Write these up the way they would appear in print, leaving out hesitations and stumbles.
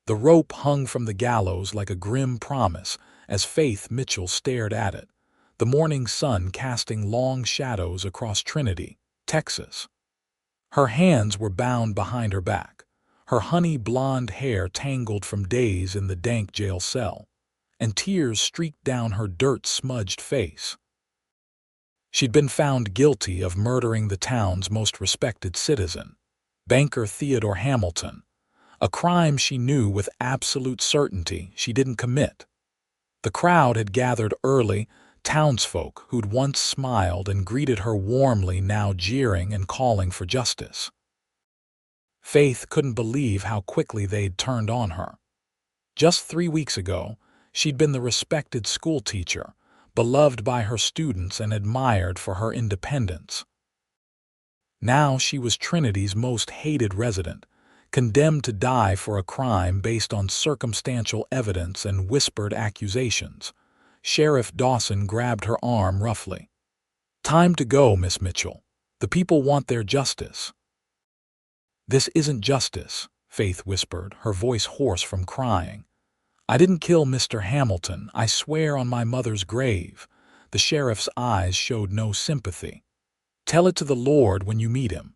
The rope hung from the gallows like a grim promise as Faith Mitchell stared at it, the morning sun casting long shadows across Trinity, Texas. Her hands were bound behind her back, her honey blonde hair tangled from days in the dank jail cell, and tears streaked down her dirt-smudged face. She'd been found guilty of murdering the town's most respected citizen, banker Theodore Hamilton, a crime she knew with absolute certainty she didn't commit. The crowd had gathered early, townsfolk who'd once smiled and greeted her warmly now jeering and calling for justice. Faith couldn't believe how quickly they'd turned on her. Just 3 weeks ago, she'd been the respected schoolteacher, beloved by her students and admired for her independence. Now she was Trinity's most hated resident, condemned to die for a crime based on circumstantial evidence and whispered accusations. Sheriff Dawson grabbed her arm roughly. "Time to go, Miss Mitchell. The people want their justice." "This isn't justice," Faith whispered, her voice hoarse from crying. "I didn't kill Mr. Hamilton, I swear on my mother's grave." The sheriff's eyes showed no sympathy. "Tell it to the Lord when you meet him."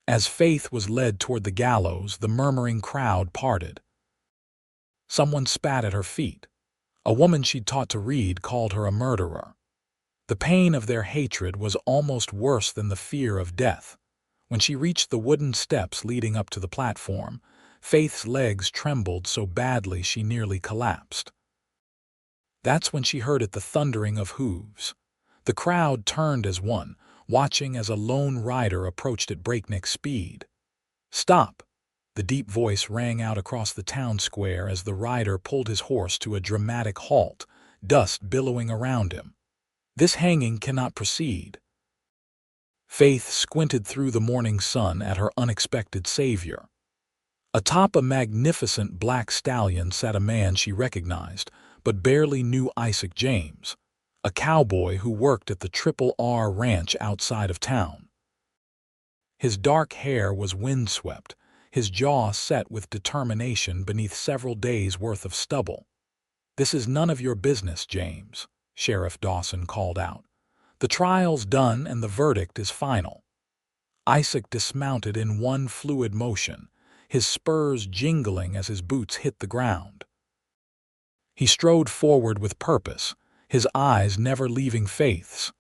As Faith was led toward the gallows, the murmuring crowd parted. Someone spat at her feet. A woman she'd taught to read called her a murderer. The pain of their hatred was almost worse than the fear of death. When she reached the wooden steps leading up to the platform, Faith's legs trembled so badly she nearly collapsed. That's when she heard the thundering of hooves. The crowd turned as one, watching as a lone rider approached at breakneck speed. "Stop!" The deep voice rang out across the town square as the rider pulled his horse to a dramatic halt, dust billowing around him. "This hanging cannot proceed." Faith squinted through the morning sun at her unexpected savior. Atop a magnificent black stallion sat a man she recognized, but barely knew: Isaac James, a cowboy who worked at the Triple R ranch outside of town. His dark hair was windswept, his jaw set with determination beneath several days' worth of stubble. "This is none of your business, James," Sheriff Dawson called out. "The trial's done and the verdict is final." Isaac dismounted in one fluid motion, his spurs jingling as his boots hit the ground. He strode forward with purpose, his eyes never leaving Faith's.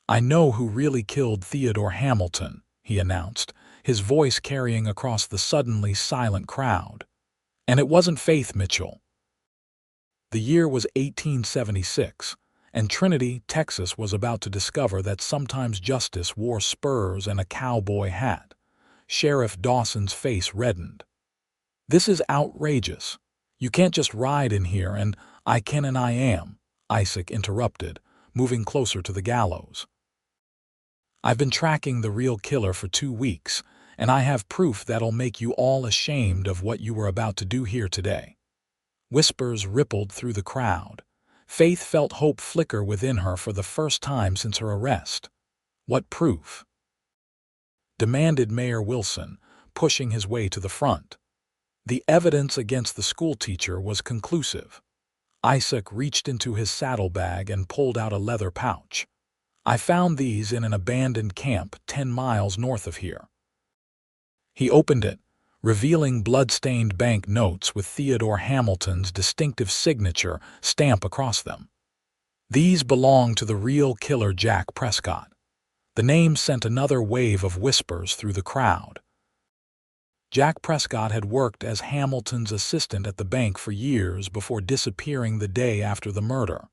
"I know who really killed Theodore Hamilton," he announced, his voice carrying across the suddenly silent crowd. "And it wasn't Faith Mitchell." The year was 1876, and Trinity, Texas was about to discover that sometimes justice wore spurs and a cowboy hat. Sheriff Dawson's face reddened. "This is outrageous. You can't just ride in here and I can and I am," Isaac interrupted, moving closer to the gallows. "I've been tracking the real killer for 2 weeks, and I have proof that'll make you all ashamed of what you were about to do here today." Whispers rippled through the crowd. Faith felt hope flicker within her for the first time since her arrest. "What proof?" demanded Mayor Wilson, pushing his way to the front. The evidence against the schoolteacher was conclusive. Isaac reached into his saddlebag and pulled out a leather pouch. "I found these in an abandoned camp 10 miles north of here." He opened it, revealing blood-stained bank notes with Theodore Hamilton's distinctive signature stamp across them. "These belong to the real killer Jack Prescott." The name sent another wave of whispers through the crowd. Jack Prescott had worked as Hamilton's assistant at the bank for years before disappearing the day after the murder.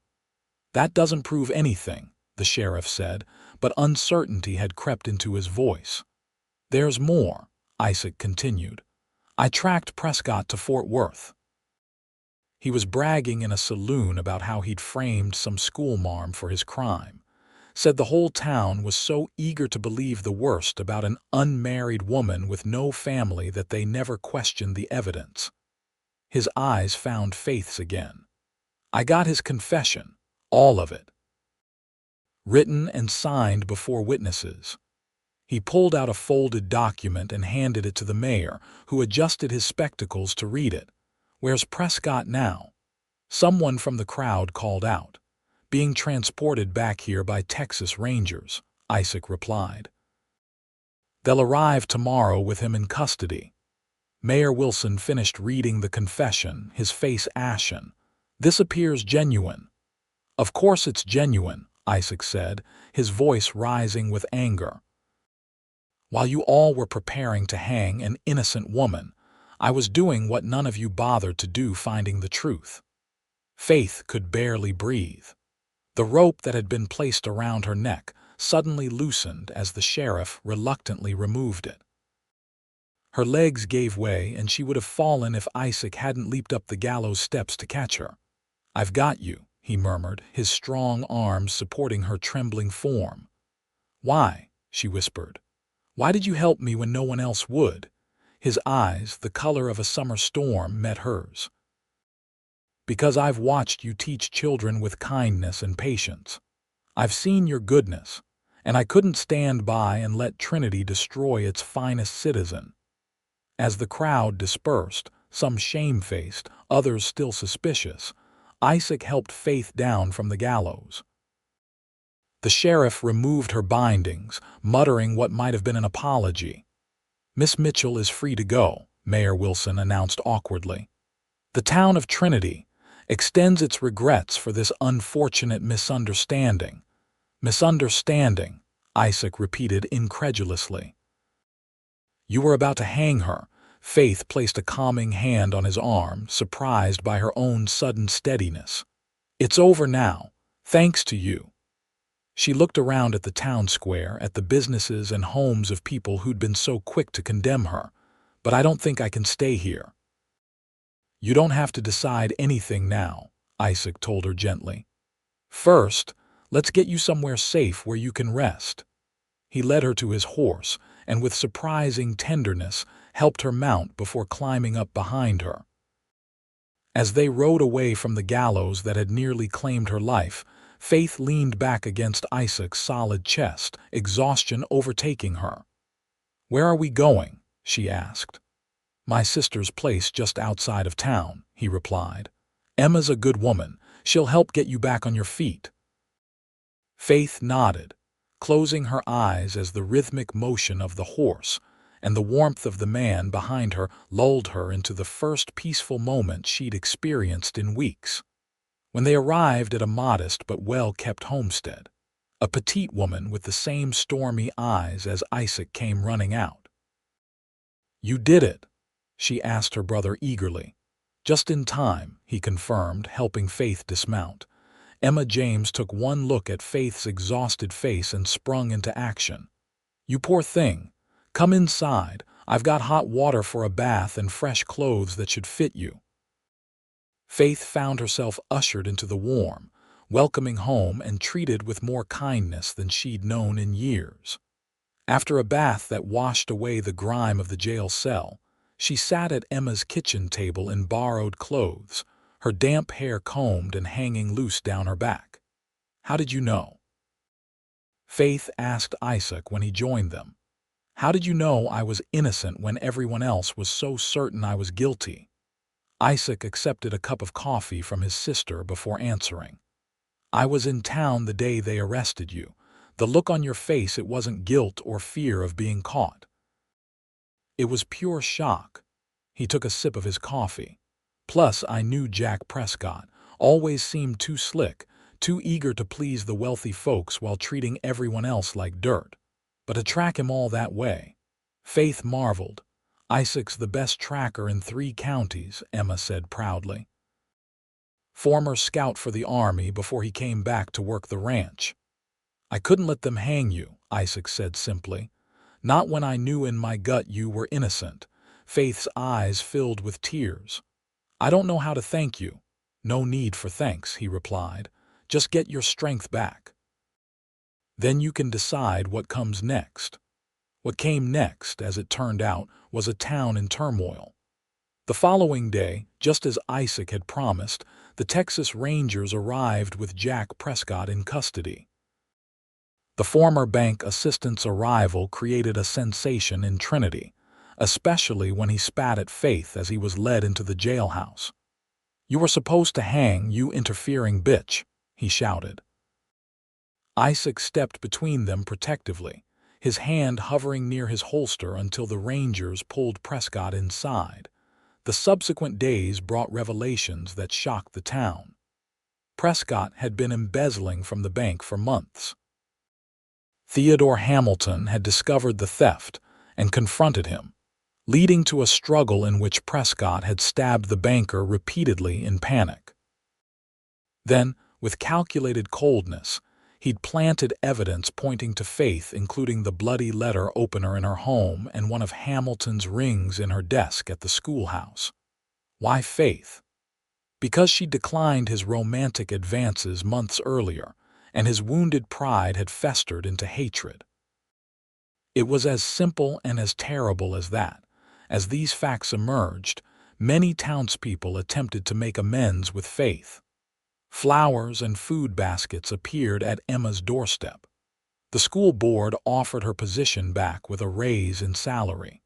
"That doesn't prove anything," the sheriff said, but uncertainty had crept into his voice. "There's more," Isaac continued. "I tracked Prescott to Fort Worth. He was bragging in a saloon about how he'd framed some schoolmarm for his crime. Said the whole town was so eager to believe the worst about an unmarried woman with no family that they never questioned the evidence." His eyes found Faith's again. "I got his confession, all of it. Written and signed before witnesses." He pulled out a folded document and handed it to the mayor, who adjusted his spectacles to read it. "Where's Prescott now?" Someone from the crowd called out. "Being transported back here by Texas Rangers," Isaac replied. "They'll arrive tomorrow with him in custody." Mayor Wilson finished reading the confession, his face ashen. "This appears genuine." "Of course it's genuine," Isaac said, his voice rising with anger. "While you all were preparing to hang an innocent woman, I was doing what none of you bothered to do, finding the truth." Faith could barely breathe. The rope that had been placed around her neck suddenly loosened as the sheriff reluctantly removed it. Her legs gave way, and she would have fallen if Isaac hadn't leaped up the gallows steps to catch her. "I've got you," he murmured, his strong arms supporting her trembling form. "Why?" she whispered. "Why did you help me when no one else would?" His eyes, the color of a summer storm, met hers. "Because I've watched you teach children with kindness and patience. I've seen your goodness, and I couldn't stand by and let Trinity destroy its finest citizen." As the crowd dispersed, some shamefaced, others still suspicious, Isaac helped Faith down from the gallows. The sheriff removed her bindings, muttering what might have been an apology. "Miss Mitchell is free to go," Mayor Wilson announced awkwardly. "The town of Trinity extends its regrets for this unfortunate misunderstanding." "Misunderstanding," Isaac repeated incredulously. "You were about to hang her." Faith placed a calming hand on his arm, surprised by her own sudden steadiness. "It's over now, thanks to you." She looked around at the town square, at the businesses and homes of people who'd been so quick to condemn her. "But I don't think I can stay here." "You don't have to decide anything now," Isaac told her gently. "First, let's get you somewhere safe where you can rest." He led her to his horse, and with surprising tenderness helped her mount before climbing up behind her. As they rode away from the gallows that had nearly claimed her life, Faith leaned back against Isaac's solid chest, exhaustion overtaking her. "Where are we going?" she asked. "My sister's place just outside of town," he replied. "Emma's a good woman. She'll help get you back on your feet." Faith nodded, closing her eyes as the rhythmic motion of the horse and the warmth of the man behind her lulled her into the first peaceful moment she'd experienced in weeks. When they arrived at a modest but well-kept homestead, a petite woman with the same stormy eyes as Isaac came running out. "You did it," she asked her brother eagerly. "Just in time," he confirmed, helping Faith dismount. Emma James took one look at Faith's exhausted face and sprung into action. "You poor thing. Come inside. I've got hot water for a bath and fresh clothes that should fit you." Faith found herself ushered into the warm, welcoming home and treated with more kindness than she'd known in years. After a bath that washed away the grime of the jail cell, she sat at Emma's kitchen table in borrowed clothes, her damp hair combed and hanging loose down her back. "How did you know?" Faith asked Isaac when he joined them. "How did you know I was innocent when everyone else was so certain I was guilty?" Isaac accepted a cup of coffee from his sister before answering. "I was in town the day they arrested you. The look on your face, it wasn't guilt or fear of being caught." "It was pure shock." He took a sip of his coffee. "Plus, I knew Jack Prescott always seemed too slick, too eager to please the wealthy folks while treating everyone else like dirt. But to track him all that way." Faith marveled. "Isaac's the best tracker in 3 counties, Emma said proudly. "Former scout for the Army before he came back to work the ranch." "I couldn't let them hang you," Isaac said simply. "Not when I knew in my gut you were innocent." Faith's eyes filled with tears. "I don't know how to thank you." "No need for thanks," he replied. "Just get your strength back. Then you can decide what comes next." What came next, as it turned out, was a town in turmoil. The following day, just as Isaac had promised, the Texas Rangers arrived with Jack Prescott in custody. The former bank assistant's arrival created a sensation in Trinity. especially when he spat at Faith as he was led into the jailhouse. "You were supposed to hang, you interfering bitch," he shouted. Isaac stepped between them protectively, his hand hovering near his holster until the Rangers pulled Prescott inside. The subsequent days brought revelations that shocked the town. Prescott had been embezzling from the bank for months. Theodore Hamilton had discovered the theft and confronted him, leading to a struggle in which Prescott had stabbed the banker repeatedly in panic. Then, with calculated coldness, he'd planted evidence pointing to Faith, including the bloody letter opener in her home and one of Hamilton's rings in her desk at the schoolhouse. Why Faith? Because she declined his romantic advances months earlier, and his wounded pride had festered into hatred. It was as simple and as terrible as that. As these facts emerged, many townspeople attempted to make amends with Faith. Flowers and food baskets appeared at Emma's doorstep. The school board offered her position back with a raise in salary.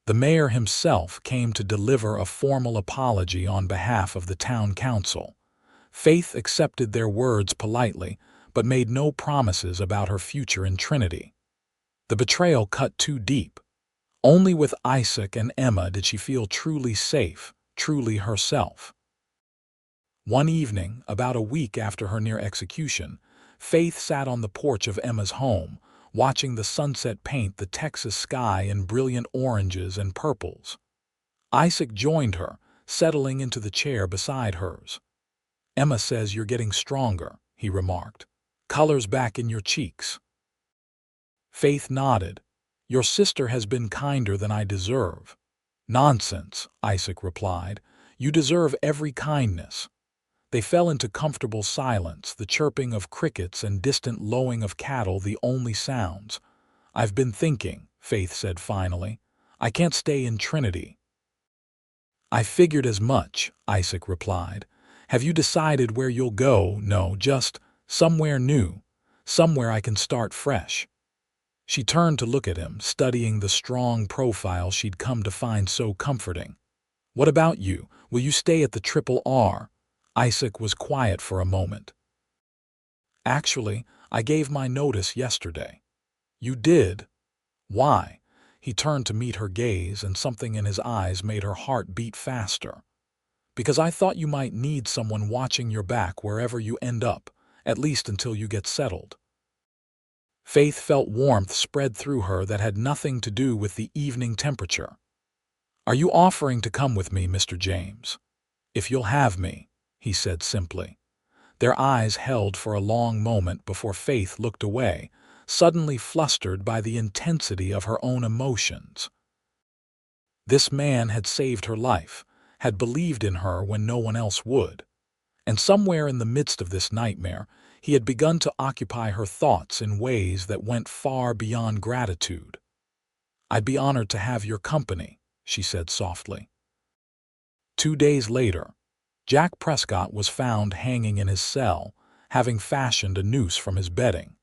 The mayor himself came to deliver a formal apology on behalf of the town council. Faith accepted their words politely, but made no promises about her future in Trinity. The betrayal cut too deep. Only with Isaac and Emma did she feel truly safe, truly herself. One evening, about a week after her near execution, Faith sat on the porch of Emma's home, watching the sunset paint the Texas sky in brilliant oranges and purples. Isaac joined her, settling into the chair beside hers. "Emma says you're getting stronger," he remarked. "Color's back in your cheeks." Faith nodded. "Your sister has been kinder than I deserve." "Nonsense," Isaac replied. "You deserve every kindness." They fell into comfortable silence, the chirping of crickets and distant lowing of cattle the only sounds. "I've been thinking," Faith said finally. "I can't stay in Trinity." "I figured as much," Isaac replied. "Have you decided where you'll go?" "No, just somewhere new, somewhere I can start fresh." She turned to look at him, studying the strong profile she'd come to find so comforting. "What about you? Will you stay at the RRR?" Isaac was quiet for a moment. "Actually, I gave my notice yesterday." "You did? Why?" He turned to meet her gaze, and something in his eyes made her heart beat faster. "Because I thought you might need someone watching your back wherever you end up, at least until you get settled." Faith felt warmth spread through her that had nothing to do with the evening temperature. "Are you offering to come with me, Mr. James?" "If you'll have me," he said simply. Their eyes held for a long moment before Faith looked away, suddenly flustered by the intensity of her own emotions. This man had saved her life, had believed in her when no one else would. And somewhere in the midst of this nightmare, he had begun to occupy her thoughts in ways that went far beyond gratitude. "I'd be honored to have your company," she said softly. 2 days later, Jack Prescott was found hanging in his cell, having fashioned a noose from his bedding.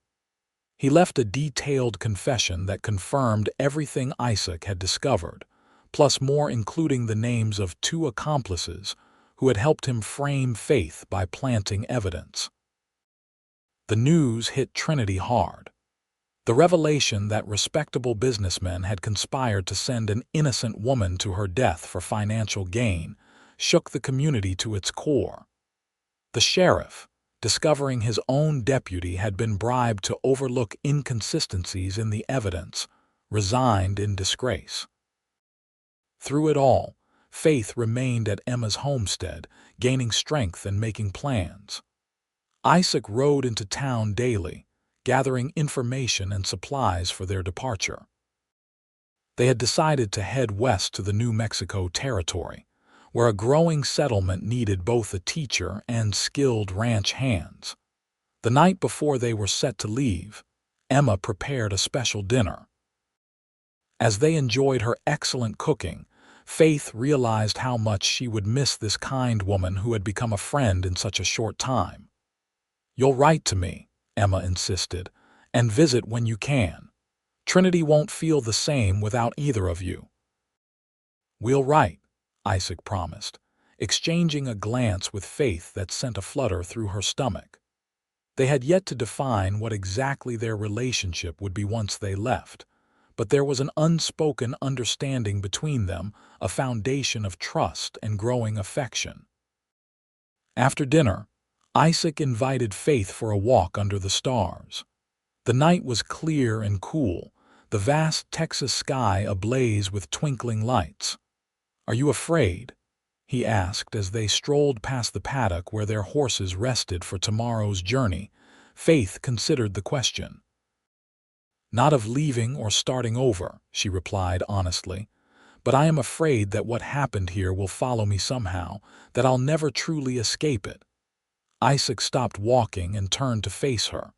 He left a detailed confession that confirmed everything Isaac had discovered, plus more, including the names of 2 accomplices who had helped him frame Faith by planting evidence. The news hit Trinity hard. The revelation that respectable businessmen had conspired to send an innocent woman to her death for financial gain shook the community to its core. The sheriff, discovering his own deputy had been bribed to overlook inconsistencies in the evidence, resigned in disgrace. Through it all, Faith remained at Emma's homestead, gaining strength and making plans. Isaac rode into town daily, gathering information and supplies for their departure. They had decided to head west to the New Mexico territory, where a growing settlement needed both a teacher and skilled ranch hands. The night before they were set to leave, Emma prepared a special dinner. As they enjoyed her excellent cooking, Faith realized how much she would miss this kind woman who had become a friend in such a short time. "You'll write to me," Emma insisted, "and visit when you can. Trinity won't feel the same without either of you." "We'll write," Isaac promised, exchanging a glance with Faith that sent a flutter through her stomach. They had yet to define what exactly their relationship would be once they left, but there was an unspoken understanding between them, a foundation of trust and growing affection. After dinner, Isaac invited Faith for a walk under the stars. The night was clear and cool, the vast Texas sky ablaze with twinkling lights. "Are you afraid?" he asked as they strolled past the paddock where their horses rested for tomorrow's journey. Faith considered the question. "Not of leaving or starting over," she replied honestly, "but I am afraid that what happened here will follow me somehow, that I'll never truly escape it." Isaac stopped walking and turned to face her.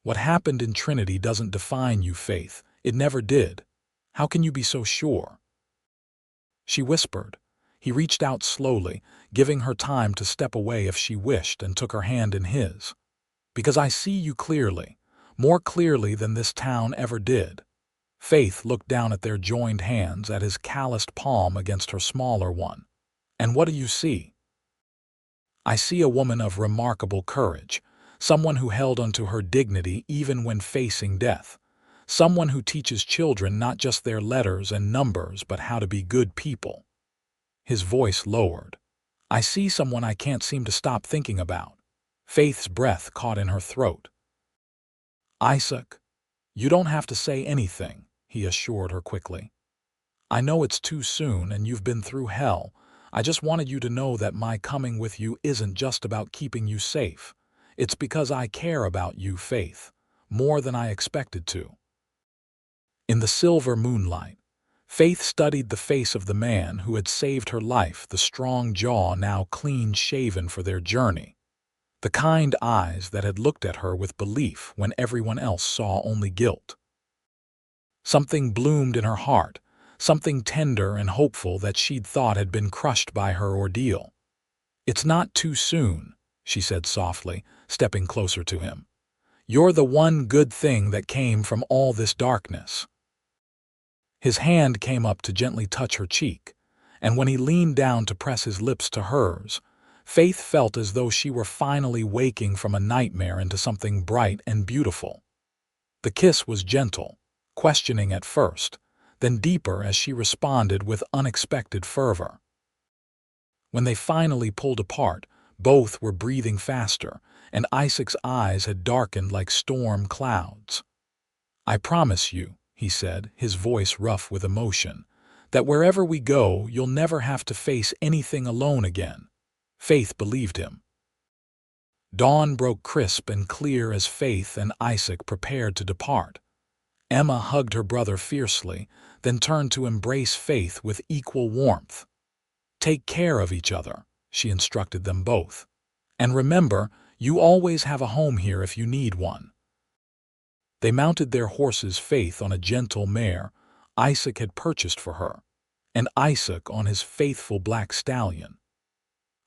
"What happened in Trinity doesn't define you, Faith. It never did. How can you be so sure?" She whispered. He reached out slowly, giving her time to step away if she wished, and took her hand in his. "Because I see you clearly, more clearly than this town ever did." Faith looked down at their joined hands, at his calloused palm against her smaller one. "And what do you see?" "I see a woman of remarkable courage, someone who held onto her dignity even when facing death, someone who teaches children not just their letters and numbers but how to be good people." His voice lowered. "I see someone I can't seem to stop thinking about." Faith's breath caught in her throat. "Isaac, you don't have to say anything," he assured her quickly. "I know it's too soon and you've been through hell. I just wanted you to know that my coming with you isn't just about keeping you safe. It's because I care about you, Faith, more than I expected to." In the silver moonlight, Faith studied the face of the man who had saved her life, the strong jaw now clean-shaven for their journey, the kind eyes that had looked at her with belief when everyone else saw only guilt. Something bloomed in her heart, something tender and hopeful that she'd thought had been crushed by her ordeal. "It's not too soon," she said softly, stepping closer to him. "You're the one good thing that came from all this darkness." His hand came up to gently touch her cheek, and when he leaned down to press his lips to hers, Faith felt as though she were finally waking from a nightmare into something bright and beautiful. The kiss was gentle, questioning at first, then deeper as she responded with unexpected fervor. When they finally pulled apart, both were breathing faster, and Isaac's eyes had darkened like storm clouds. "I promise you," he said, his voice rough with emotion, "that wherever we go, you'll never have to face anything alone again." Faith believed him. Dawn broke crisp and clear as Faith and Isaac prepared to depart. Emma hugged her brother fiercely, then turned to embrace Faith with equal warmth. "Take care of each other," she instructed them both. "And remember, you always have a home here if you need one." They mounted their horses, Faith on a gentle mare Isaac had purchased for her, and Isaac on his faithful black stallion.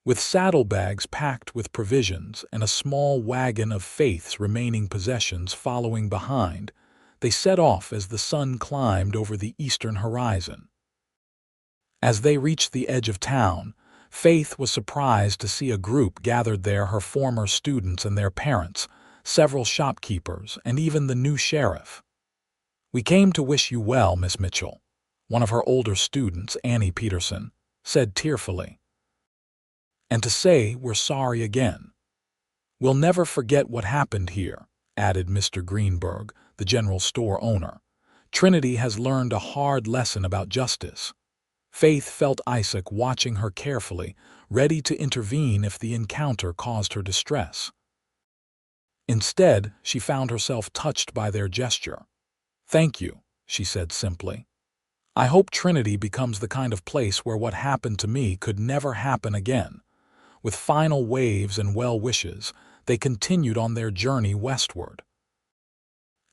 With saddlebags packed with provisions and a small wagon of Faith's remaining possessions following behind, they set off as the sun climbed over the eastern horizon. As they reached the edge of town, Faith was surprised to see a group gathered there, her former students and their parents, several shopkeepers, and even the new sheriff. "We came to wish you well, Miss Mitchell," one of her older students, Annie Peterson, said tearfully. "And to say we're sorry again. We'll never forget what happened here," added Mr. Greenberg, the general store owner. "Trinity has learned a hard lesson about justice." Faith felt Isaac watching her carefully, ready to intervene if the encounter caused her distress. Instead, she found herself touched by their gesture. "Thank you," she said simply. "I hope Trinity becomes the kind of place where what happened to me could never happen again." With final waves and well wishes, they continued on their journey westward.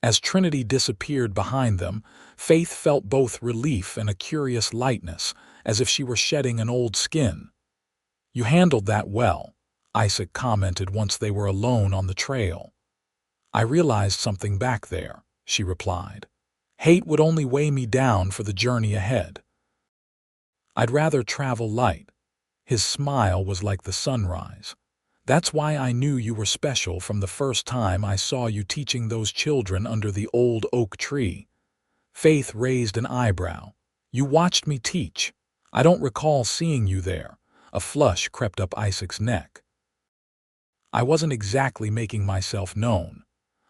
As Trinity disappeared behind them, Faith felt both relief and a curious lightness, as if she were shedding an old skin. "You handled that well," Isaac commented once they were alone on the trail. "I realized something back there," she replied. Hate would only weigh me down for the journey ahead. I'd rather travel light. His smile was like the sunrise. That's why I knew you were special from the first time I saw you teaching those children under the old oak tree. Faith raised an eyebrow. You watched me teach. I don't recall seeing you there. A flush crept up Isaac's neck. I wasn't exactly making myself known.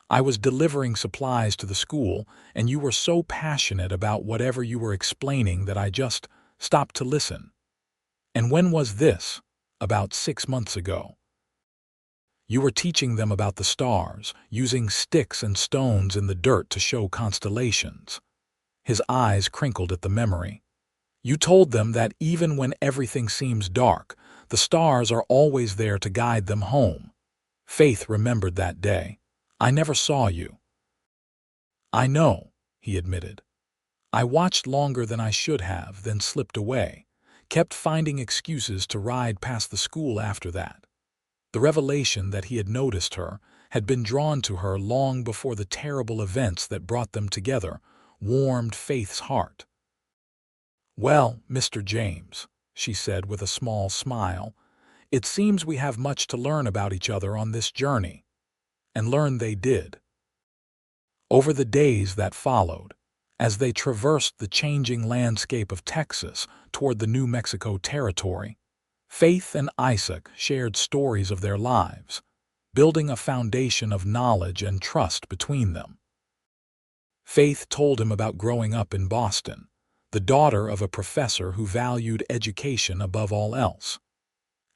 I was delivering supplies to the school, and you were so passionate about whatever you were explaining that I just stopped to listen. And when was this? About 6 months ago. You were teaching them about the stars, using sticks and stones in the dirt to show constellations. His eyes crinkled at the memory. You told them that even when everything seems dark, the stars are always there to guide them home. Faith remembered that day. I never saw you. I know, he admitted. I watched longer than I should have, then slipped away, kept finding excuses to ride past the school after that. The revelation that he had noticed her, had been drawn to her long before the terrible events that brought them together, warmed Faith's heart. "Well, Mr. James," she said with a small smile, "it seems we have much to learn about each other on this journey." And learn they did. Over the days that followed, as they traversed the changing landscape of Texas toward the New Mexico territory, Faith and Isaac shared stories of their lives, building a foundation of knowledge and trust between them. Faith told him about growing up in Boston, the daughter of a professor who valued education above all else.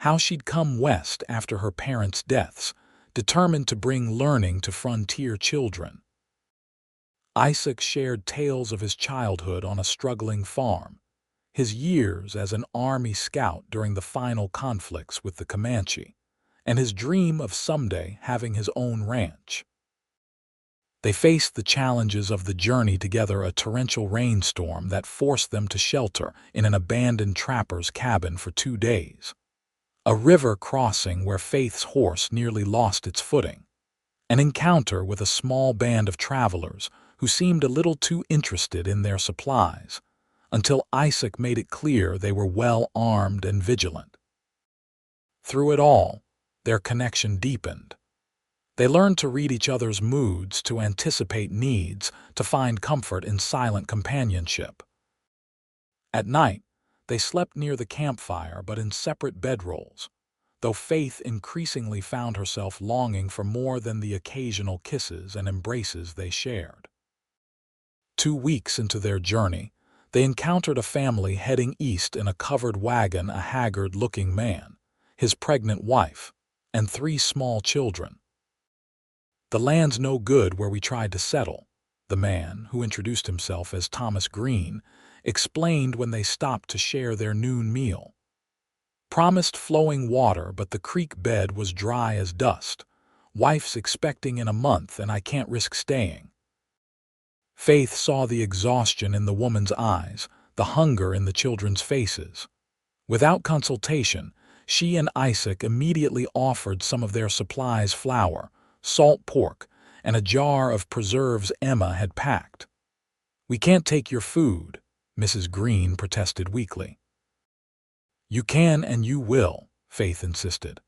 How she'd come west after her parents' deaths, determined to bring learning to frontier children. Isaac shared tales of his childhood on a struggling farm, his years as an Army scout during the final conflicts with the Comanche, and his dream of someday having his own ranch. They faced the challenges of the journey together, a torrential rainstorm that forced them to shelter in an abandoned trapper's cabin for 2 days. A river crossing where Faith's horse nearly lost its footing. An encounter with a small band of travelers who seemed a little too interested in their supplies, until Isaac made it clear they were well armed and vigilant. Through it all, their connection deepened. They learned to read each other's moods, to anticipate needs, to find comfort in silent companionship. At night, they slept near the campfire but in separate bedrolls, though Faith increasingly found herself longing for more than the occasional kisses and embraces they shared. 2 weeks into their journey, they encountered a family heading east in a covered wagon, a haggard-looking man, his pregnant wife, and 3 small children. "The land's no good where we tried to settle," the man, who introduced himself as Thomas Green, explained when they stopped to share their noon meal. "Promised flowing water, but the creek bed was dry as dust. Wife's expecting in a month, and I can't risk staying." Faith saw the exhaustion in the woman's eyes, the hunger in the children's faces. Without consultation, she and Isaac immediately offered some of their supplies: flour, salt pork, and a jar of preserves Emma had packed. "We can't take your food," Mrs. Green protested weakly. "You can and you will," Faith insisted.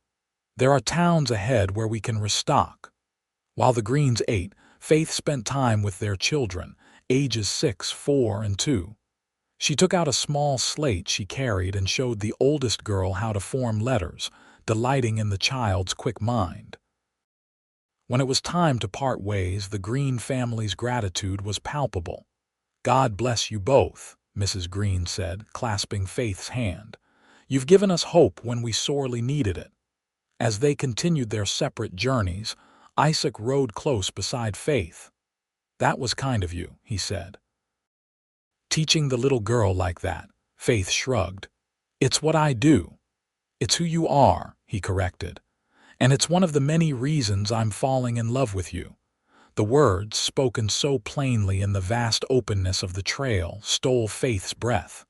"There are towns ahead where we can restock." While the Greens ate, Faith spent time with their children, ages 6, 4, and 2. She took out a small slate she carried and showed the oldest girl how to form letters, delighting in the child's quick mind. When it was time to part ways, the Green family's gratitude was palpable. "God bless you both," Mrs. Green said, clasping Faith's hand. "You've given us hope when we sorely needed it." As they continued their separate journeys, Isaac rode close beside Faith. "That was kind of you," he said. "Teaching the little girl like that," Faith shrugged. "It's what I do." "It's who you are," he corrected. "And it's one of the many reasons I'm falling in love with you." The words, spoken so plainly in the vast openness of the trail, stole Faith's breath.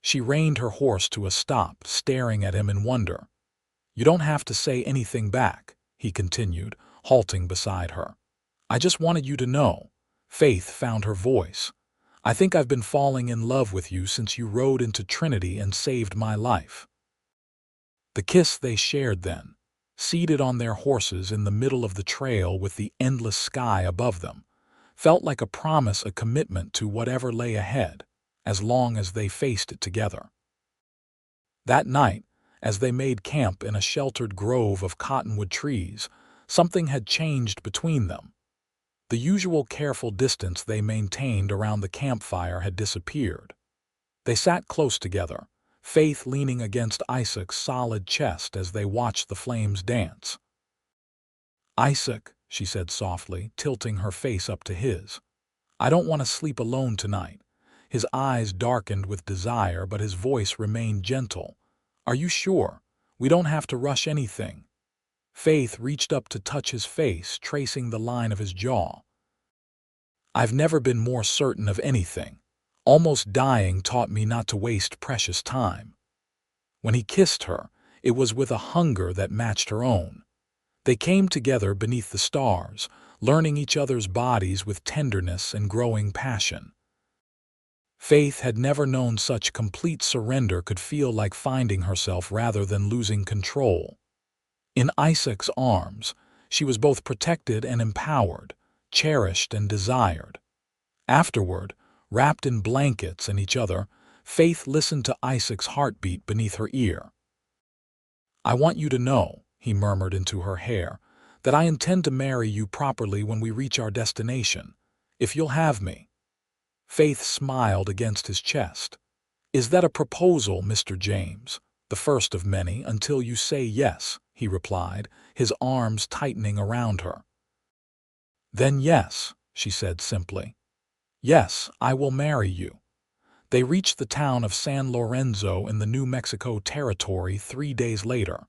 She reined her horse to a stop, staring at him in wonder. "You don't have to say anything back," he continued, halting beside her. "I just wanted you to know." Faith found her voice. "I think I've been falling in love with you since you rode into Trinity and saved my life." The kiss they shared then, seated on their horses in the middle of the trail with the endless sky above them, felt like a promise, a commitment to whatever lay ahead, as long as they faced it together. That night, as they made camp in a sheltered grove of cottonwood trees, something had changed between them. The usual careful distance they maintained around the campfire had disappeared. They sat close together, Faith leaning against Isaac's solid chest as they watched the flames dance. "Isaac," she said softly, tilting her face up to his, "I don't want to sleep alone tonight." His eyes darkened with desire, but his voice remained gentle. "Are you sure? We don't have to rush anything." Faith reached up to touch his face, tracing the line of his jaw. "I've never been more certain of anything. Almost dying taught me not to waste precious time." When he kissed her, it was with a hunger that matched her own. They came together beneath the stars, learning each other's bodies with tenderness and growing passion. Faith had never known such complete surrender could feel like finding herself rather than losing control. In Isaac's arms, she was both protected and empowered, cherished and desired. Afterward, wrapped in blankets and each other, Faith listened to Isaac's heartbeat beneath her ear. "I want you to know," he murmured into her hair, "that I intend to marry you properly when we reach our destination, if you'll have me." Faith smiled against his chest. "Is that a proposal, Mr. James?" "The first of many, until you say yes," he replied, his arms tightening around her. "Then yes," she said simply. "Yes, I will marry you." They reached the town of San Lorenzo in the New Mexico Territory 3 days later.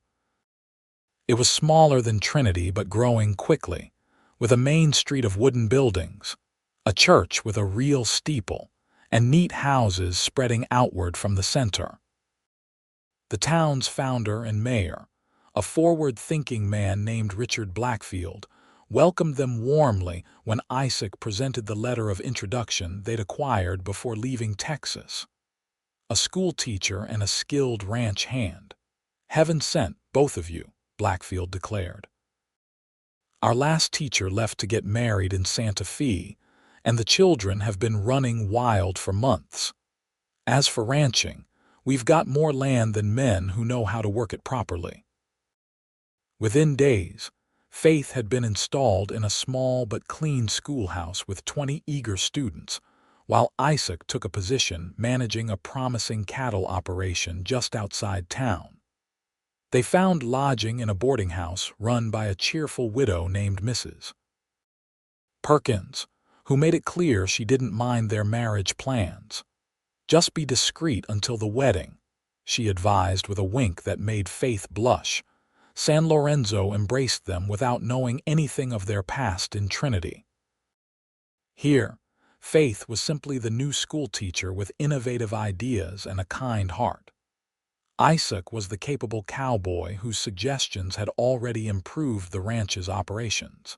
It was smaller than Trinity but growing quickly, with a main street of wooden buildings, a church with a real steeple, and neat houses spreading outward from the center. The town's founder and mayor, a forward-thinking man named Richard Blackfield, welcomed them warmly when Isaac presented the letter of introduction they'd acquired before leaving Texas. A schoolteacher and a skilled ranch hand. "Heaven sent, both of you," Blackfield declared. "Our last teacher left to get married in Santa Fe, and the children have been running wild for months. As for ranching, we've got more land than men who know how to work it properly." Within days, Faith had been installed in a small but clean schoolhouse with 20 eager students, while Isaac took a position managing a promising cattle operation just outside town. They found lodging in a boarding house run by a cheerful widow named Mrs. Perkins, who made it clear she didn't mind their marriage plans. "Just be discreet until the wedding," she advised with a wink that made Faith blush. San Lorenzo embraced them without knowing anything of their past in Trinity. Here, Faith was simply the new schoolteacher with innovative ideas and a kind heart. Isaac was the capable cowboy whose suggestions had already improved the ranch's operations.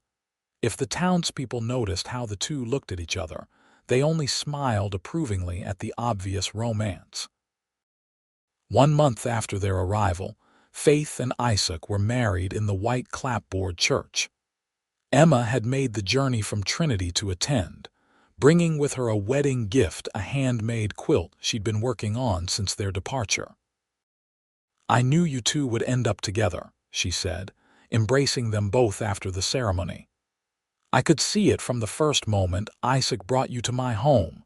If the townspeople noticed how the two looked at each other, they only smiled approvingly at the obvious romance. 1 month after their arrival, Faith and Isaac were married in the white clapboard church. Emma had made the journey from Trinity to attend, bringing with her a wedding gift, a handmade quilt she'd been working on since their departure. "I knew you two would end up together," she said, embracing them both after the ceremony. "I could see it from the first moment Isaac brought you to my home."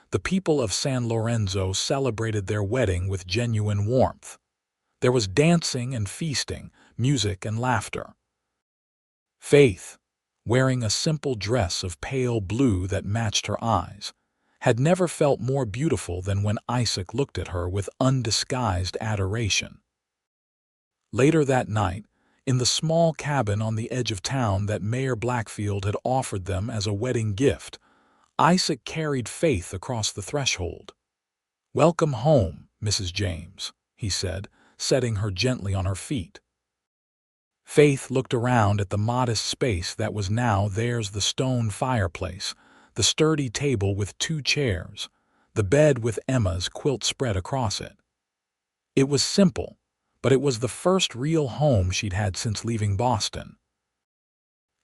The people of San Lorenzo celebrated their wedding with genuine warmth. There was dancing and feasting, music and laughter. Faith, wearing a simple dress of pale blue that matched her eyes, had never felt more beautiful than when Isaac looked at her with undisguised adoration. Later that night, in the small cabin on the edge of town that Mayor Blackfield had offered them as a wedding gift, Isaac carried Faith across the threshold. "Welcome home, Mrs. James," he said, setting her gently on her feet. Faith looked around at the modest space that was now theirs, the stone fireplace, the sturdy table with 2 chairs, the bed with Emma's quilt spread across it. It was simple, but it was the first real home she'd had since leaving Boston.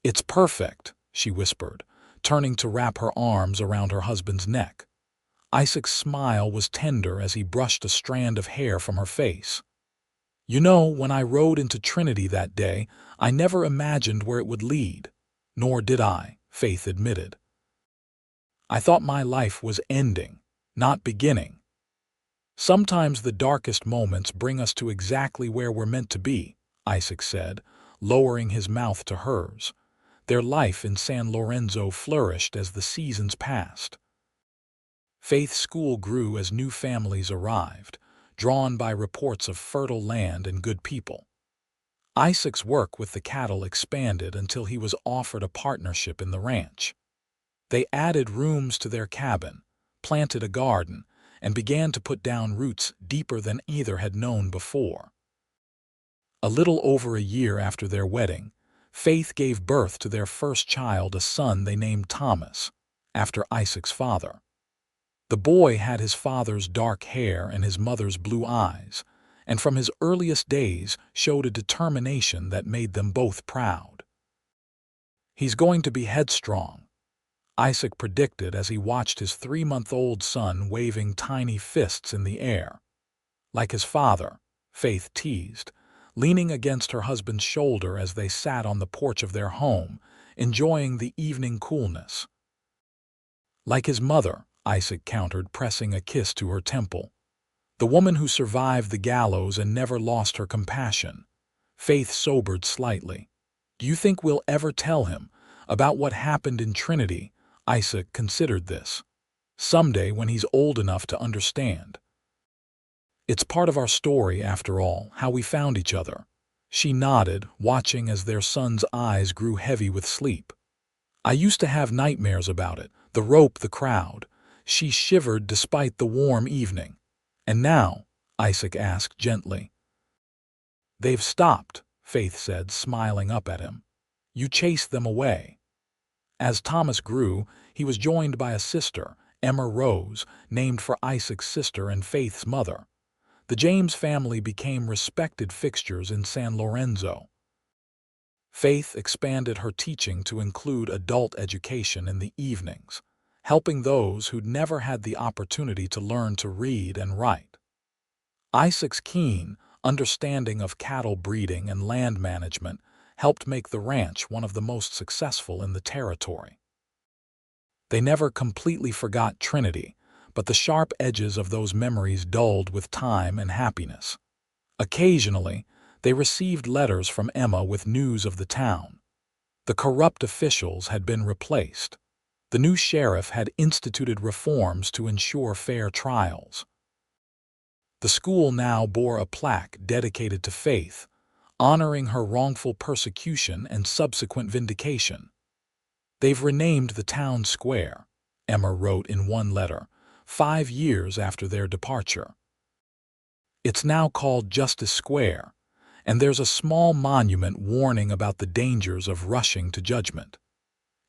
"It's perfect," she whispered, turning to wrap her arms around her husband's neck. Isaac's smile was tender as he brushed a strand of hair from her face. "You know, when I rode into Trinity that day, I never imagined where it would lead." "Nor did I," Faith admitted. "I thought my life was ending, not beginning." "Sometimes the darkest moments bring us to exactly where we're meant to be," Isaac said, lowering his mouth to hers. Their life in San Lorenzo flourished as the seasons passed. Faith's school grew as new families arrived, drawn by reports of fertile land and good people. Isaac's work with the cattle expanded until he was offered a partnership in the ranch. They added rooms to their cabin, planted a garden, and began to put down roots deeper than either had known before. A little over a year after their wedding, Faith gave birth to their first child, a son they named Thomas, after Isaac's father. The boy had his father's dark hair and his mother's blue eyes, and from his earliest days showed a determination that made them both proud. "He's going to be headstrong," Isaac predicted as he watched his 3-month-old son waving tiny fists in the air. "Like his father," Faith teased, leaning against her husband's shoulder as they sat on the porch of their home, enjoying the evening coolness. "Like his mother," Isaac countered, pressing a kiss to her temple. "The woman who survived the gallows and never lost her compassion." Faith sobered slightly. "Do you think we'll ever tell him about what happened in Trinity?" Isaac considered this. "Someday when he's old enough to understand." "It's part of our story, after all, how we found each other." She nodded, watching as their son's eyes grew heavy with sleep. "I used to have nightmares about it, the rope, the crowd." She shivered despite the warm evening. "And now?" Isaac asked gently. "They've stopped," Faith said, smiling up at him. "You chased them away." As Thomas grew, he was joined by a sister, Emma Rose, named for Isaac's sister and Faith's mother. The James family became respected fixtures in San Lorenzo. Faith expanded her teaching to include adult education in the evenings, helping those who'd never had the opportunity to learn to read and write. Isaac's keen understanding of cattle breeding and land management helped make the ranch one of the most successful in the territory. They never completely forgot Trinity, but the sharp edges of those memories dulled with time and happiness. Occasionally, they received letters from Emma with news of the town. The corrupt officials had been replaced. The new sheriff had instituted reforms to ensure fair trials. The school now bore a plaque dedicated to Faith, honoring her wrongful persecution and subsequent vindication. "They've renamed the town square," Emma wrote in one letter, 5 years after their departure. "It's now called Justice Square, and there's a small monument warning about the dangers of rushing to judgment.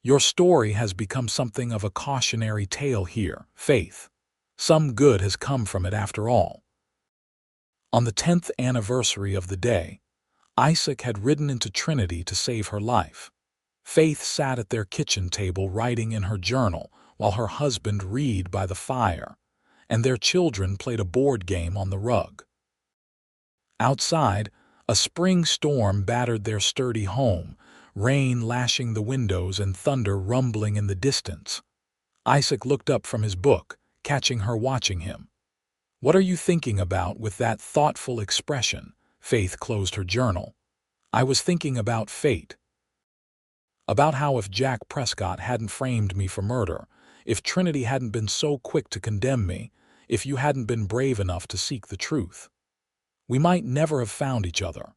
Your story has become something of a cautionary tale here, Faith. Some good has come from it after all." On the 10th anniversary of the day, Isaac had ridden into Trinity to save her life. Faith sat at their kitchen table writing in her journal while her husband read by the fire, and their children played a board game on the rug. Outside, a spring storm battered their sturdy home, rain lashing the windows and thunder rumbling in the distance. Isaac looked up from his book, catching her watching him. "What are you thinking about with that thoughtful expression?" Faith closed her journal. "I was thinking about fate. About how if Jack Prescott hadn't framed me for murder, if Trinity hadn't been so quick to condemn me, if you hadn't been brave enough to seek the truth, we might never have found each other."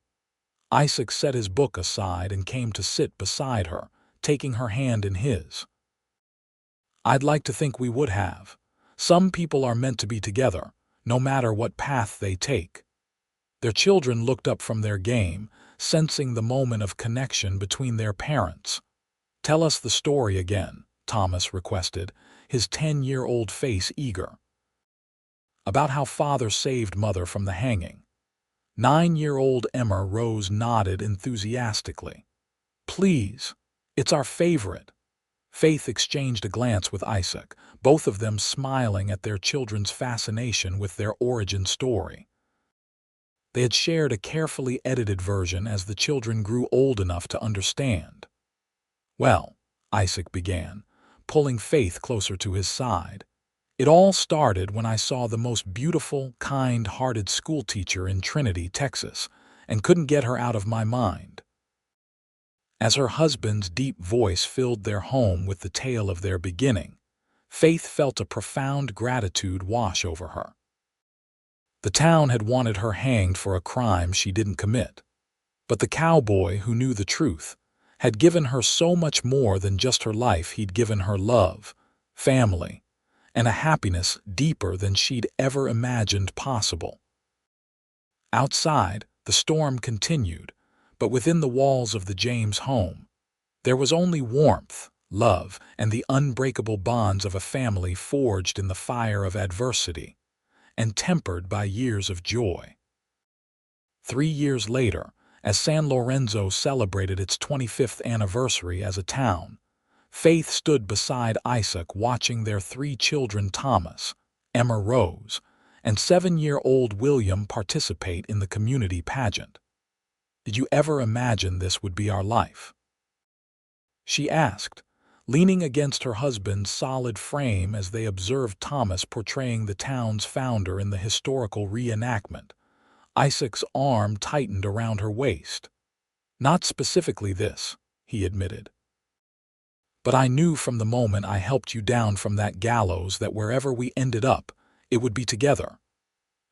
Isaac set his book aside and came to sit beside her, taking her hand in his. "I'd like to think we would have. Some people are meant to be together, no matter what path they take." Their children looked up from their game, sensing the moment of connection between their parents. "Tell us the story again," Thomas requested, his 10-year-old face eager. About how father saved mother from the hanging. 9-year-old Emma Rose nodded enthusiastically. Please, it's our favorite. Faith exchanged a glance with Isaac, both of them smiling at their children's fascination with their origin story. They had shared a carefully edited version as the children grew old enough to understand. Well, Isaac began, pulling Faith closer to his side. It all started when I saw the most beautiful, kind-hearted schoolteacher in Trinity, Texas, and couldn't get her out of my mind. As her husband's deep voice filled their home with the tale of their beginning, Faith felt a profound gratitude wash over her. The town had wanted her hanged for a crime she didn't commit, but the cowboy who knew the truth had given her so much more than just her life. He'd given her love, family, and a happiness deeper than she'd ever imagined possible. Outside, the storm continued, but within the walls of the James home, there was only warmth, love, and the unbreakable bonds of a family forged in the fire of adversity and tempered by years of joy. 3 years later, as San Lorenzo celebrated its 25th anniversary as a town, Faith stood beside Isaac watching their 3 children, Thomas, Emma Rose, and 7-year-old William, participate in the community pageant. Did you ever imagine this would be our life? She asked, leaning against her husband's solid frame as they observed Thomas portraying the town's founder in the historical reenactment. Isaac's arm tightened around her waist. Not specifically this, he admitted. But I knew from the moment I helped you down from that gallows that wherever we ended up, it would be together.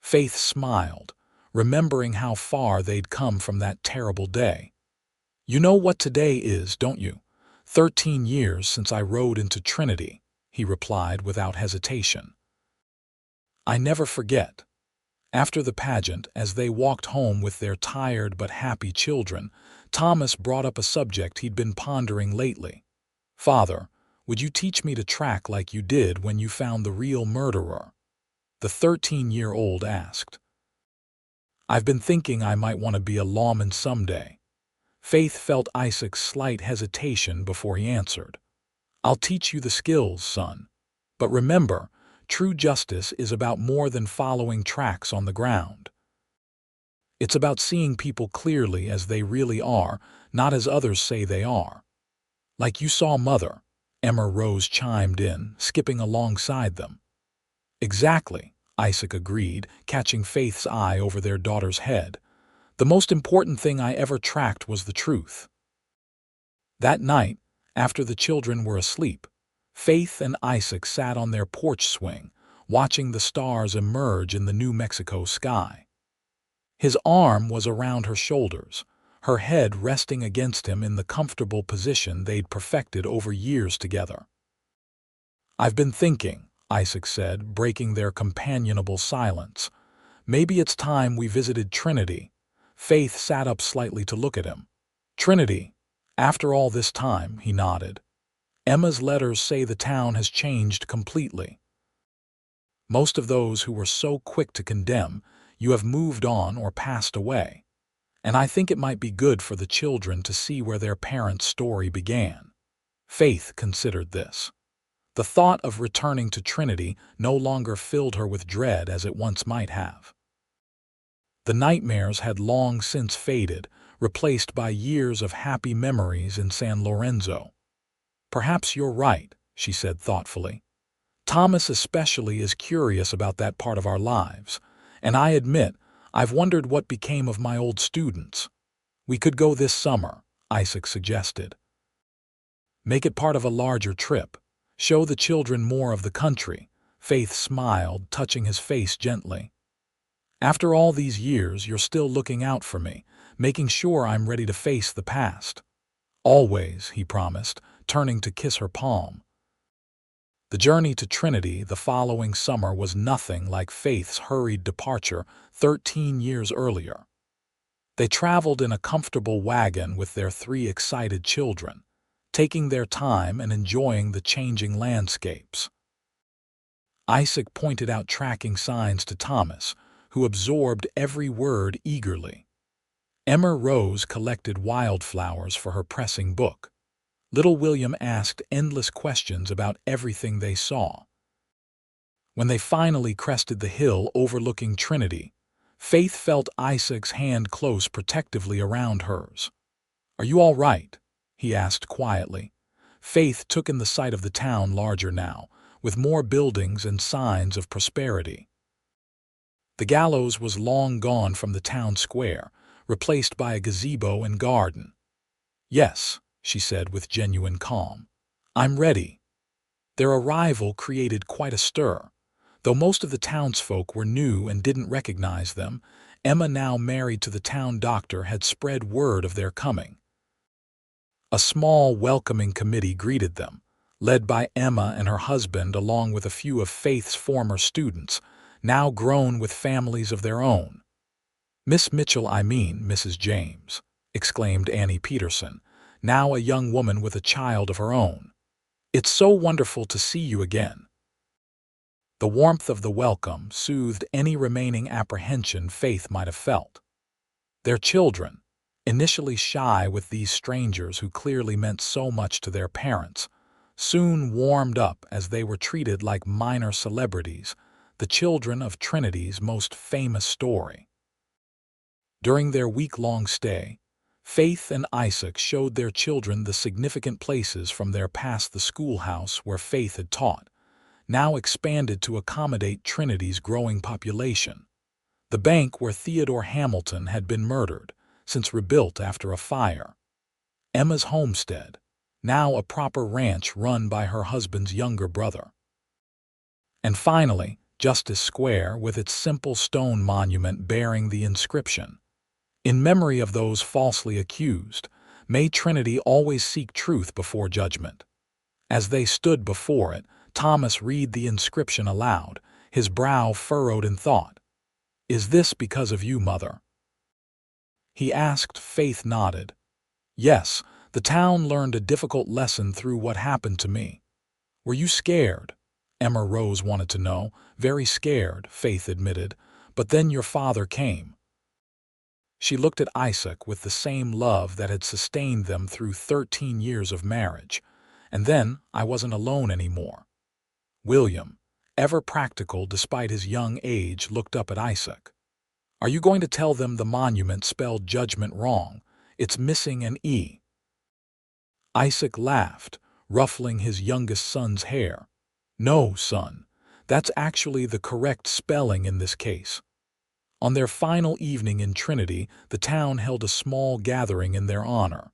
Faith smiled, remembering how far they'd come from that terrible day. You know what today is, don't you? 13 years since I rode into Trinity, he replied without hesitation. I never forget. After the pageant, as they walked home with their tired but happy children, Thomas brought up a subject he'd been pondering lately. Father, would you teach me to track like you did when you found the real murderer? The 13-year-old asked. I've been thinking I might want to be a lawman someday. Faith felt Isaac's slight hesitation before he answered. I'll teach you the skills, son. But remember, true justice is about more than following tracks on the ground. It's about seeing people clearly as they really are, not as others say they are. Like you saw Mother, Emma Rose chimed in, skipping alongside them. Exactly, Isaac agreed, catching Faith's eye over their daughter's head. The most important thing I ever tracked was the truth. That night, after the children were asleep, Faith and Isaac sat on their porch swing, watching the stars emerge in the New Mexico sky. His arm was around her shoulders, her head resting against him in the comfortable position they'd perfected over years together. I've been thinking, Isaac said, breaking their companionable silence. Maybe it's time we visited Trinity. Faith sat up slightly to look at him. Trinity, after all this time, he nodded. Emma's letters say the town has changed completely. Most of those who were so quick to condemn you have moved on or passed away, and I think it might be good for the children to see where their parents' story began. Faith considered this. The thought of returning to Trinity no longer filled her with dread as it once might have. The nightmares had long since faded, replaced by years of happy memories in San Lorenzo. Perhaps you're right, she said thoughtfully. Thomas especially is curious about that part of our lives, and I admit I've wondered what became of my old students. We could go this summer, Isaac suggested. Make it part of a larger trip. Show the children more of the country. Faith smiled, touching his face gently. After all these years, you're still looking out for me, making sure I'm ready to face the past. Always, he promised, turning to kiss her palm. The journey to Trinity the following summer was nothing like Faith's hurried departure 13 years earlier. They traveled in a comfortable wagon with their 3 excited children, taking their time and enjoying the changing landscapes. Isaac pointed out tracking signs to Thomas, who absorbed every word eagerly. Emma Rose collected wildflowers for her pressing book. Little William asked endless questions about everything they saw. When they finally crested the hill overlooking Trinity, Faith felt Isaac's hand close protectively around hers. "Are you all right?" he asked quietly. Faith took in the sight of the town larger now, with more buildings and signs of prosperity. The gallows was long gone from the town square, replaced by a gazebo and garden. "Yes," she said with genuine calm. "I'm ready." Their arrival created quite a stir. Though most of the townsfolk were new and didn't recognize them, Emma, now married to the town doctor, had spread word of their coming. A small, welcoming committee greeted them, led by Emma and her husband along with a few of Faith's former students, now grown with families of their own. "Miss Mitchell, I mean Mrs. James," exclaimed Annie Peterson, now a young woman with a child of her own. "It's so wonderful to see you again." The warmth of the welcome soothed any remaining apprehension Faith might have felt. Their children, initially shy with these strangers who clearly meant so much to their parents, soon warmed up as they were treated like minor celebrities, the children of Trinity's most famous story. During their week-long stay, Faith and Isaac showed their children the significant places from their past: the schoolhouse where Faith had taught, now expanded to accommodate Trinity's growing population; the bank where Theodore Hamilton had been murdered, since rebuilt after a fire; Emma's homestead, now a proper ranch run by her husband's younger brother; and finally, Justice Square with its simple stone monument bearing the inscription, "In memory of those falsely accused, may Trinity always seek truth before judgment." As they stood before it, Thomas read the inscription aloud, his brow furrowed in thought. "Is this because of you, Mother?" he asked. Faith nodded. "Yes, the town learned a difficult lesson through what happened to me." "Were you scared?" Emma Rose wanted to know. "Very scared," Faith admitted, "but then your father came." She looked at Isaac with the same love that had sustained them through 13 years of marriage. "And then I wasn't alone anymore." William, ever practical despite his young age, looked up at Isaac. "Are you going to tell them the monument spelled judgment wrong? It's missing an E." Isaac laughed, ruffling his youngest son's hair. "No, son, that's actually the correct spelling in this case." On their final evening in Trinity, the town held a small gathering in their honor.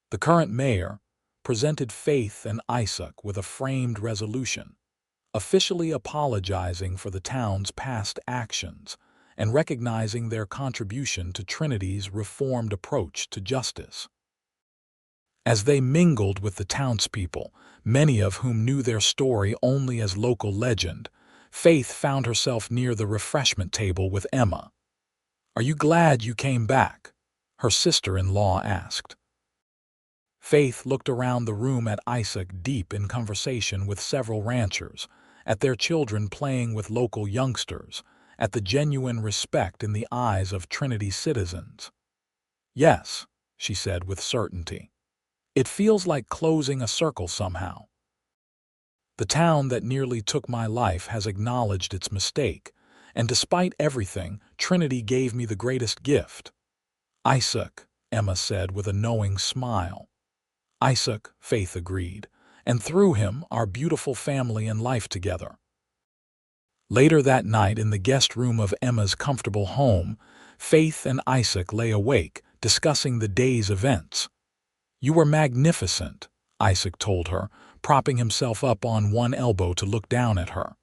The current mayor presented Faith and Isaac with a framed resolution, officially apologizing for the town's past actions and recognizing their contribution to Trinity's reformed approach to justice. As they mingled with the townspeople, many of whom knew their story only as local legend, Faith found herself near the refreshment table with Emma. "Are you glad you came back?" her sister-in-law asked. Faith looked around the room at Isaac, deep in conversation with several ranchers, at their children playing with local youngsters, at the genuine respect in the eyes of Trinity citizens. "Yes," she said with certainty. "It feels like closing a circle somehow. The town that nearly took my life has acknowledged its mistake, and despite everything, Trinity gave me the greatest gift." "Isaac," Emma said with a knowing smile. "Isaac," Faith agreed, "and through him our beautiful family and life together." Later that night, in the guest room of Emma's comfortable home, Faith and Isaac lay awake, discussing the day's events. "You were magnificent," Isaac told her, propping himself up on one elbow to look down at her.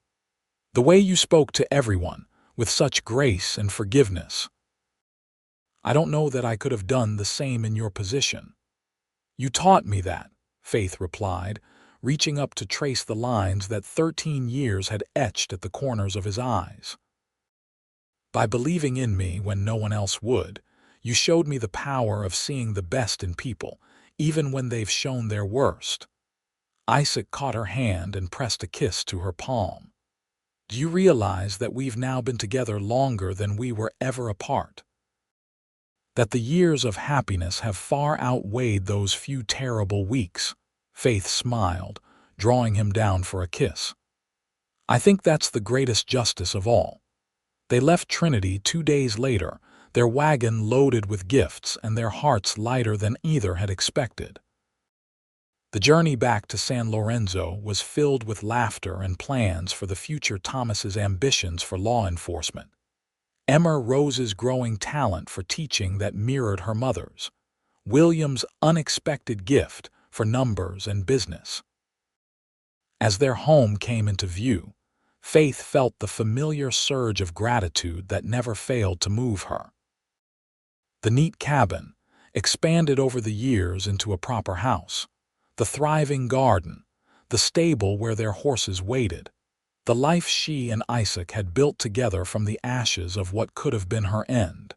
"The way you spoke to everyone, with such grace and forgiveness. I don't know that I could have done the same in your position." "You taught me that," Faith replied, reaching up to trace the lines that 13 years had etched at the corners of his eyes. "By believing in me when no one else would, you showed me the power of seeing the best in people, even when they've shown their worst. Isaac caught her hand and pressed a kiss to her palm. Do you realize that we've now been together longer than we were ever apart? That the years of happiness have far outweighed those few terrible weeks? Faith smiled, drawing him down for a kiss. I think that's the greatest justice of all. They left Trinity 2 days later, their wagon loaded with gifts and their hearts lighter than either had expected. The journey back to San Lorenzo was filled with laughter and plans for the future. Thomas's ambitions for law enforcement, Emma Rose's growing talent for teaching that mirrored her mother's, William's unexpected gift for numbers and business. As their home came into view, Faith felt the familiar surge of gratitude that never failed to move her. The neat cabin, expanded over the years into a proper house, the thriving garden, the stable where their horses waited, the life she and Isaac had built together from the ashes of what could have been her end.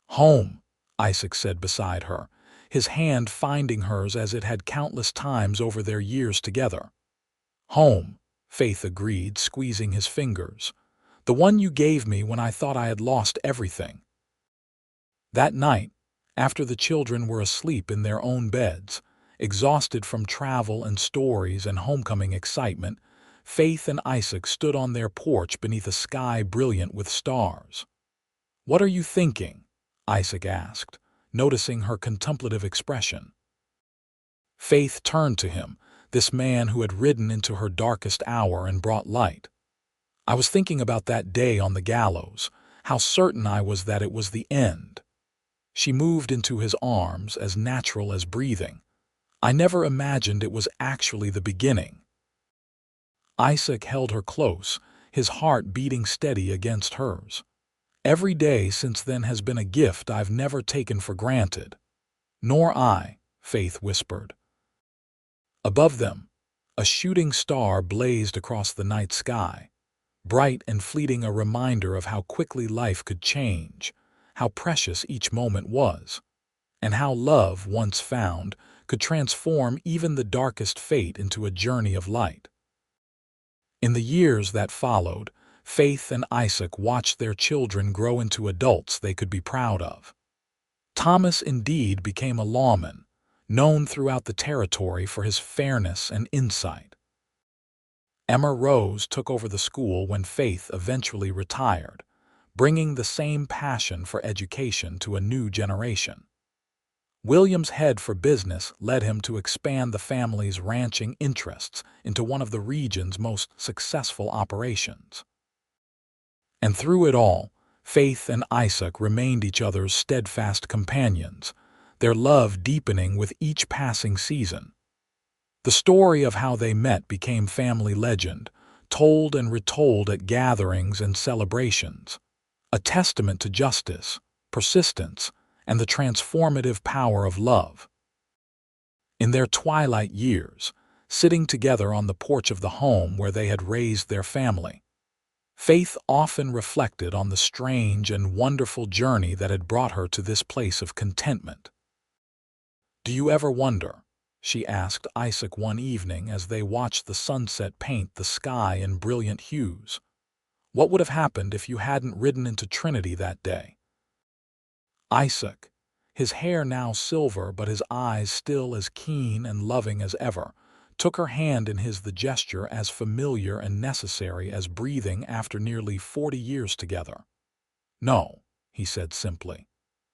"Home," Isaac said beside her, his hand finding hers as it had countless times over their years together. "Home," Faith agreed, squeezing his fingers. "The one you gave me when I thought I had lost everything." That night, after the children were asleep in their own beds, exhausted from travel and stories and homecoming excitement, Faith and Isaac stood on their porch beneath a sky brilliant with stars. "What are you thinking?" Isaac asked, noticing her contemplative expression. Faith turned to him, this man who had ridden into her darkest hour and brought light. "I was thinking about that day on the gallows, how certain I was that it was the end." She moved into his arms, as natural as breathing. "I never imagined it was actually the beginning." Isaac held her close, his heart beating steady against hers. "Every day since then has been a gift I've never taken for granted." "Nor I," Faith whispered. Above them, a shooting star blazed across the night sky, bright and fleeting, a reminder of how quickly life could change, how precious each moment was, and how love, once found, could transform even the darkest fate into a journey of light. In the years that followed, Faith and Isaac watched their children grow into adults they could be proud of. Thomas indeed became a lawman, known throughout the territory for his fairness and insight. Emma Rose took over the school when Faith eventually retired, bringing the same passion for education to a new generation. William's head for business led him to expand the family's ranching interests into one of the region's most successful operations. And through it all, Faith and Isaac remained each other's steadfast companions, their love deepening with each passing season. The story of how they met became family legend, told and retold at gatherings and celebrations, a testament to justice, persistence, and the transformative power of love. In their twilight years, sitting together on the porch of the home where they had raised their family, Faith often reflected on the strange and wonderful journey that had brought her to this place of contentment. "Do you ever wonder," she asked Isaac one evening as they watched the sunset paint the sky in brilliant hues, "what would have happened if you hadn't ridden into Trinity that day?" Isaac, his hair now silver but his eyes still as keen and loving as ever, took her hand in his, the gesture as familiar and necessary as breathing after nearly 40 years together. "No," he said simply,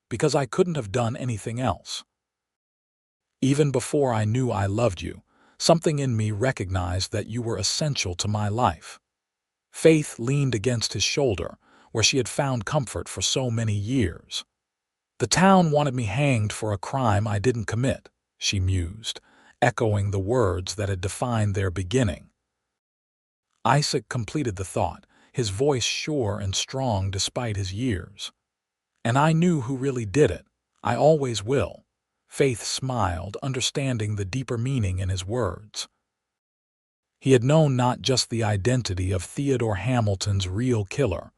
"because I couldn't have done anything else. Even before I knew I loved you, something in me recognized that you were essential to my life." Faith leaned against his shoulder, where she had found comfort for so many years. "The town wanted me hanged for a crime I didn't commit," she mused, echoing the words that had defined their beginning. Isaac completed the thought, his voice sure and strong despite his years. "And I knew who really did it. I always will." Faith smiled, understanding the deeper meaning in his words. He had known not just the identity of Theodore Hamilton's real killer,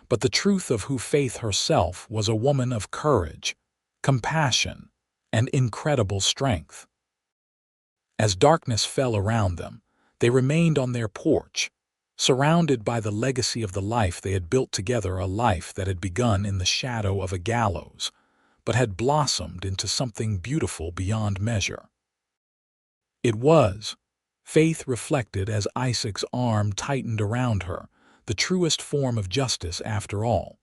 but the truth of who Faith herself was, a woman of courage, compassion, and incredible strength. As darkness fell around them, they remained on their porch, surrounded by the legacy of the life they had built together, a life that had begun in the shadow of a gallows, but had blossomed into something beautiful beyond measure. It was, Faith reflected as Isaac's arm tightened around her, the truest form of justice after all.